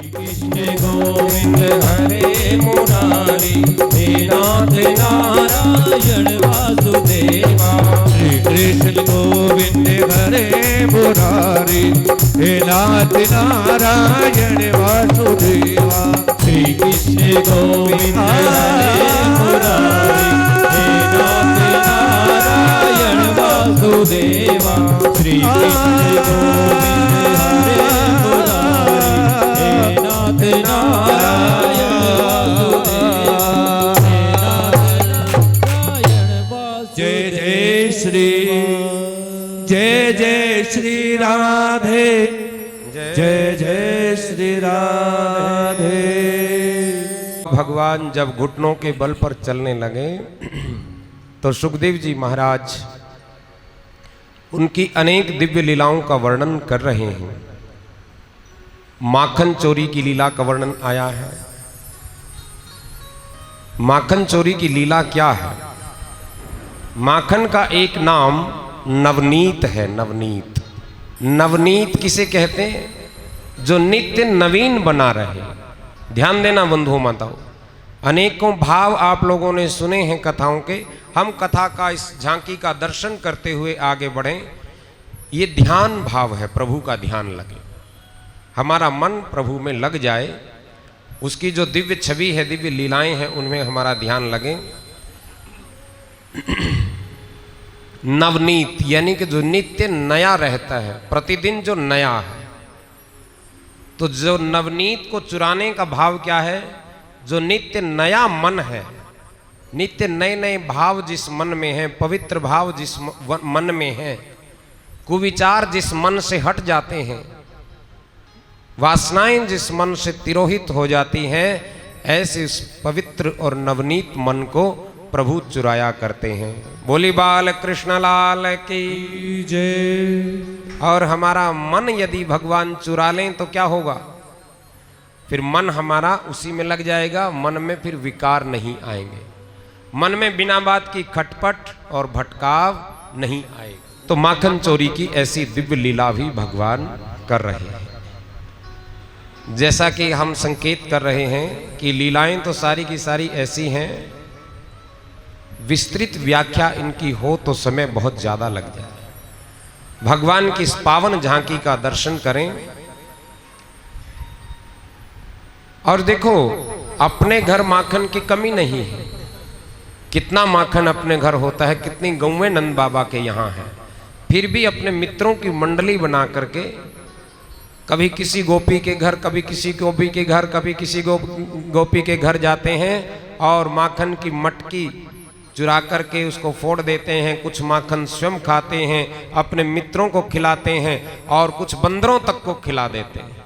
कृष्ण गोविंद हरे मुरारी, हे नाथ नारायण वासुदेवा। श्री कृष्ण गोविंद हरे मुरारी, हे नाथ नारायण वासुदेवा। श्री कृष्ण गोविंद हरे मुरारी, हे नाथ नारायण वासुदेवा। श्री कृष्ण गोविंद हरे मुरारी, हे नाथ नारायण वासुदेवा। हे नाथ नारायण वासुदेवा। जय जय श्री, जय जय श्री राधे, जय जय श्री राधे। भगवान जब घुटनों के बल पर चलने लगे तो सुखदेव जी महाराज उनकी अनेक दिव्य लीलाओं का वर्णन कर रहे हैं। माखन चोरी की लीला का वर्णन आया है। माखन चोरी की लीला क्या है? माखन का एक नाम नवनीत है। नवनीत, नवनीत किसे कहते हैं? जो नित्य नवीन बना रहे। ध्यान देना बंधुओं माताओं, अनेकों भाव आप लोगों ने सुने हैं कथाओं के। हम कथा का इस झांकी का दर्शन करते हुए आगे बढ़ें। ये ध्यान भाव है, प्रभु का ध्यान लगे, हमारा मन प्रभु में लग जाए, उसकी जो दिव्य छवि है, दिव्य लीलाएं हैं, उनमें हमारा ध्यान लगे। नवनीत यानी कि जो नित्य नया रहता है, प्रतिदिन जो नया है। तो जो नवनीत को चुराने का भाव क्या है? जो नित्य नया मन है, नित्य नए नए भाव जिस मन में है, पवित्र भाव जिस मन में है, कुविचार जिस मन से हट जाते हैं, वासनाएं जिस मन से तिरोहित हो जाती हैं, ऐसे इस पवित्र और नवनीत मन को प्रभु चुराया करते हैं। बोली बाल कृष्ण लाल की जय। और हमारा मन यदि भगवान चुरा लें तो क्या होगा? फिर मन हमारा उसी में लग जाएगा, मन में फिर विकार नहीं आएंगे, मन में बिना बात की खटपट और भटकाव नहीं आएगा। तो माखन चोरी की ऐसी दिव्य लीला भी भगवान कर रहे हैं। जैसा कि हम संकेत कर रहे हैं कि लीलाएं तो सारी की सारी ऐसी हैं, विस्तृत व्याख्या इनकी हो तो समय बहुत ज्यादा लग जाए। भगवान की इस पावन झांकी का दर्शन करें और देखो, अपने घर माखन की कमी नहीं है। कितना माखन अपने घर होता है, कितनी गौएं नंद बाबा के यहाँ हैं, फिर भी अपने मित्रों की मंडली बना करके कभी किसी गोपी के घर, कभी किसी गोपी के घर, कभी किसी गोपी के घर जाते हैं और माखन की मटकी चुरा करके उसको फोड़ देते हैं। कुछ माखन स्वयं खाते हैं, अपने मित्रों को खिलाते हैं और कुछ बंदरों तक को खिला देते हैं।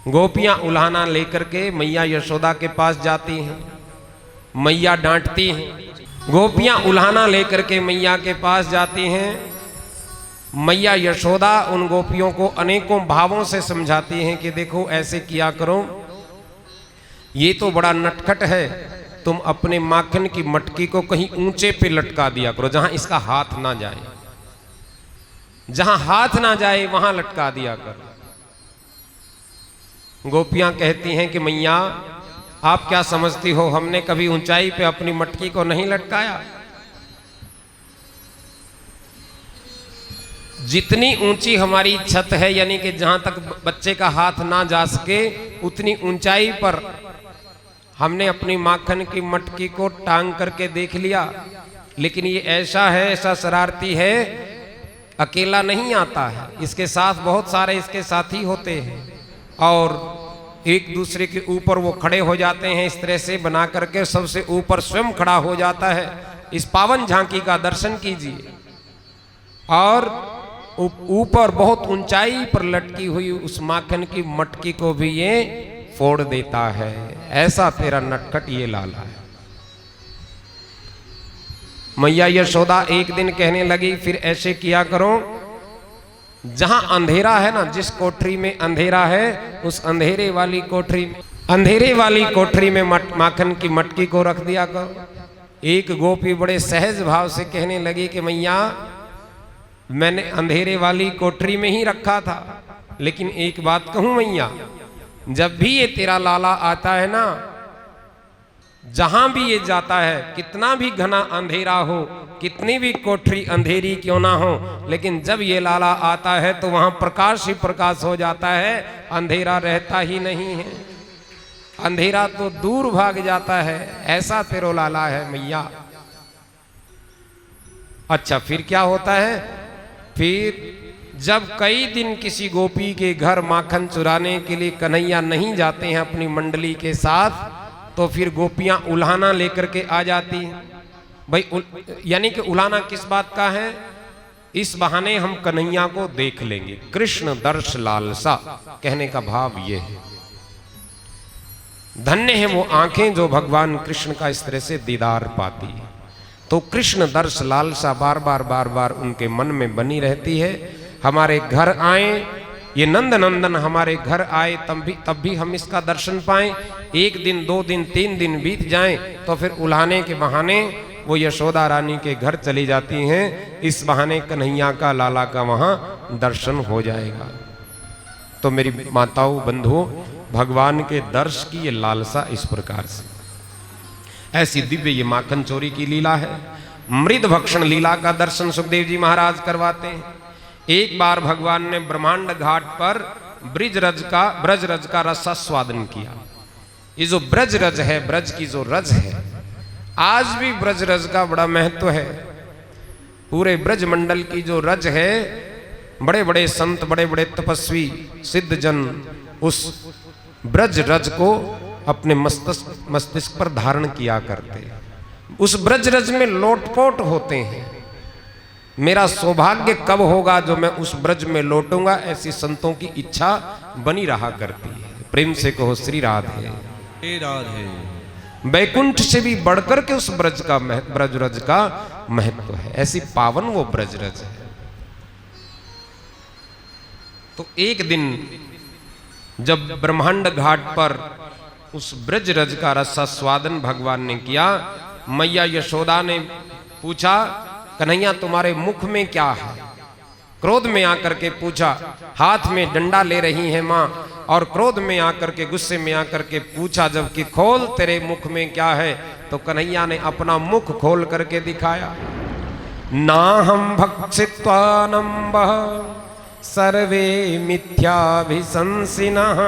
गोपियां उल्हाना लेकर के मैया यशोदा के पास जाती हैं, मैया डांटती हैं। गोपियां उल्हाना लेकर के मैया के पास जाती हैं, मैया यशोदा उन गोपियों को अनेकों भावों से समझाती हैं कि देखो ऐसे किया करो, ये तो बड़ा नटखट है, तुम अपने माखन की मटकी को कहीं ऊंचे पे लटका दिया करो, जहां इसका हाथ ना जाए, जहां हाथ ना जाए वहां लटका दिया करो। गोपियां कहती हैं कि मैया आप क्या समझती हो, हमने कभी ऊंचाई पे अपनी मटकी को नहीं लटकाया। जितनी ऊंची हमारी छत है, यानी कि जहां तक बच्चे का हाथ ना जा सके, उतनी ऊंचाई पर हमने अपनी माखन की मटकी को टांग करके देख लिया। लेकिन ये ऐसा है, ऐसा शरारती है, अकेला नहीं आता है, इसके साथ बहुत सारे इसके साथी होते हैं और एक दूसरे के ऊपर वो खड़े हो जाते हैं। इस तरह से बना करके सबसे ऊपर स्वयं खड़ा हो जाता है। इस पावन झांकी का दर्शन कीजिए और ऊपर बहुत ऊंचाई पर लटकी हुई उस माखन की मटकी को भी ये फोड़ देता है। ऐसा तेरा नटखट ये लाला है। मैया यशोदा एक दिन कहने लगी, फिर ऐसे किया करो, जहां अंधेरा है ना, जिस कोठरी में अंधेरा है, उस अंधेरे वाली कोठरी में माखन की मटकी को रख दिया करो। एक गोपी बड़े सहज भाव से कहने लगी कि मैया मैंने अंधेरे वाली कोठरी में ही रखा था, लेकिन एक बात कहूं मैया, जब भी ये तेरा लाला आता है ना, जहां भी ये जाता है, कितना भी घना अंधेरा हो, कितनी भी कोठरी अंधेरी क्यों ना हो, लेकिन जब ये लाला आता है तो वहां प्रकाश ही प्रकाश हो जाता है, अंधेरा रहता ही नहीं है। अंधेरा तो दूर भाग जाता है। ऐसा तेरो लाला है मैया। अच्छा, फिर क्या होता है? फिर जब कई दिन किसी गोपी के घर माखन चुराने के लिए कन्हैया नहीं जाते हैं अपनी मंडली के साथ, तो फिर गोपियां उल्हाना लेकर के आ जाती हैं। भाई यानी कि उल्हाना किस बात का है? इस बहाने हम कन्हैया को देख लेंगे। कृष्ण दर्श लालसा कहने का भाव ये है। धन्य है वो आंखें जो भगवान कृष्ण का इस तरह से दीदार पाती है। तो कृष्ण दर्श लालसा बार बार उनके मन में बनी रहती है। हमारे घर आए, ये नंद नंदन हमारे घर आए, तब भी हम इसका दर्शन पाएं। एक दिन, 2 दिन, 3 दिन बीत जाएं तो फिर उल्हाने के बहाने वो यशोदा रानी के घर चली जाती हैं। इस बहाने कन्हैया का, लाला का वहां दर्शन हो जाएगा। तो मेरी माताओं, बंधुओं, भगवान के दर्श की ये लालसा इस प्रकार से, ऐसी दिव्य ये माखन चोरी की लीला है। मृद भक्षण लीला का दर्शन सुखदेव जी महाराज करवाते हैं। एक बार भगवान ने ब्रह्मांड घाट पर ब्रज रज का रसास्वादन किया। ये जो ब्रज रज है, ब्रज की जो रज है, आज भी ब्रज रज का बड़ा महत्व है। पूरे ब्रज मंडल की जो रज है, बड़े बड़े संत, बड़े बड़े तपस्वी सिद्ध जन उस ब्रज रज को अपने मस्तिष्क पर धारण किया करते। उस ब्रज रज में लोटपोट होते हैं। मेरा सौभाग्य कब होगा जो मैं उस ब्रज में लौटूंगा, ऐसी संतों की इच्छा बनी रहा करती है। प्रेम से कहो श्री राधे। वैकुंठ से भी बढ़कर के उस ब्रज रज का महत्व है। ऐसी पावन वो ब्रज रज है। तो एक दिन जब ब्रह्मांड घाट पर उस ब्रज रज का रसास्वादन भगवान ने किया, मैया यशोदा ने पूछा, कन्हैया तुम्हारे मुख में क्या है? क्रोध में आकर के पूछा। हाथ में डंडा ले रही है माँ, और क्रोध में आकर के, गुस्से में आकर के पूछा जब कि खोल तेरे मुख में क्या है, तो कन्हैया ने अपना मुख खोल करके दिखाया। ना हम भक्षित्वानंबः सर्वे मिथ्याभिशंसिनः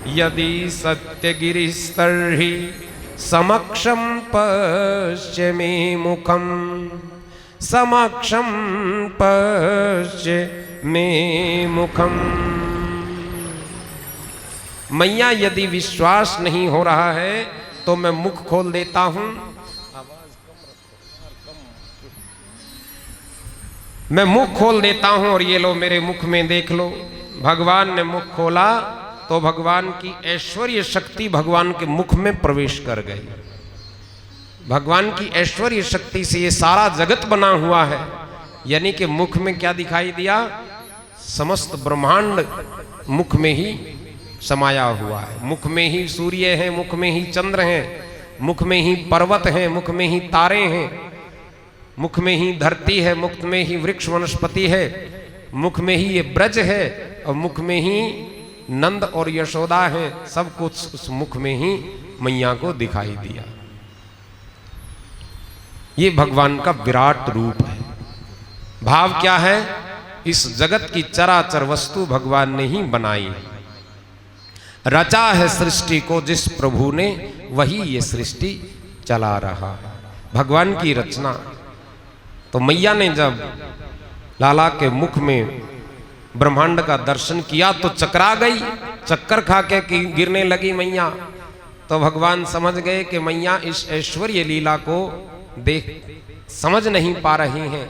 यदि सत्यगिरिस्तर्हि समक्षं पश्य मे मुखम, समक्षं पश्य मे मुखम। मैया यदि विश्वास नहीं हो रहा है तो मैं मुख खोल देता हूं। मैं मुख खोल देता हूं और ये लो मेरे मुख में देख लो। भगवान ने मुख खोला तो भगवान की ऐश्वर्य शक्ति भगवान के मुख में प्रवेश कर गई। भगवान की ऐश्वर्य शक्ति से ये सारा जगत बना हुआ है। यानी कि मुख में क्या दिखाई दिया? समस्त ब्रह्मांड मुख में ही समाया हुआ है। मुख में ही सूर्य है, मुख में ही चंद्र है, मुख में ही पर्वत है, मुख में ही तारे हैं, मुख में ही धरती है, मुख में ही वृक्ष वनस्पति है, मुख में ही ये ब्रज है, और मुख में ही नंद और यशोदा है। सब कुछ उस मुख में ही मैया को दिखाई दिया। ये भगवान का विराट रूप है। भाव क्या है? इस जगत की चराचर वस्तु भगवान ने ही बनाई है। रचा है सृष्टि को जिस प्रभु ने, वही ये सृष्टि चला रहा है। भगवान की रचना। तो मैया ने जब लाला के मुख में ब्रह्मांड का दर्शन किया तो चकरा गई, चक्कर खा के गिरने लगी मैया। तो भगवान समझ गए कि मैया इस ऐश्वर्य लीला को देख समझ नहीं पा रही हैं,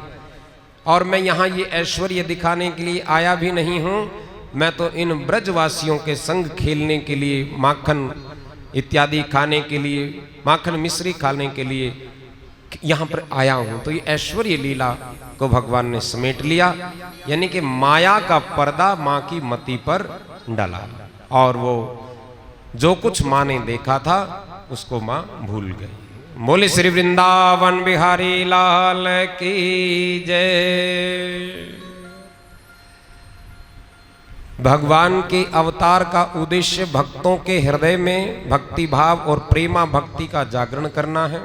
और मैं यहाँ ये ऐश्वर्य दिखाने के लिए आया भी नहीं हूँ। मैं तो इन ब्रजवासियों के संग खेलने के लिए, माखन इत्यादि खाने के लिए, माखन मिश्री खाने के लिए यहाँ पर आया हूँ। तो ये ऐश्वर्य लीला को भगवान ने समेट लिया। यानी कि माया का पर्दा माँ की मति पर डाला, और वो जो कुछ माँ ने देखा था उसको माँ भूल गई। बोले श्री वृंदावन बिहारी लाल की जय। भगवान के अवतार का उद्देश्य भक्तों के हृदय में भक्ति भाव और प्रेमा भक्ति का जागरण करना है।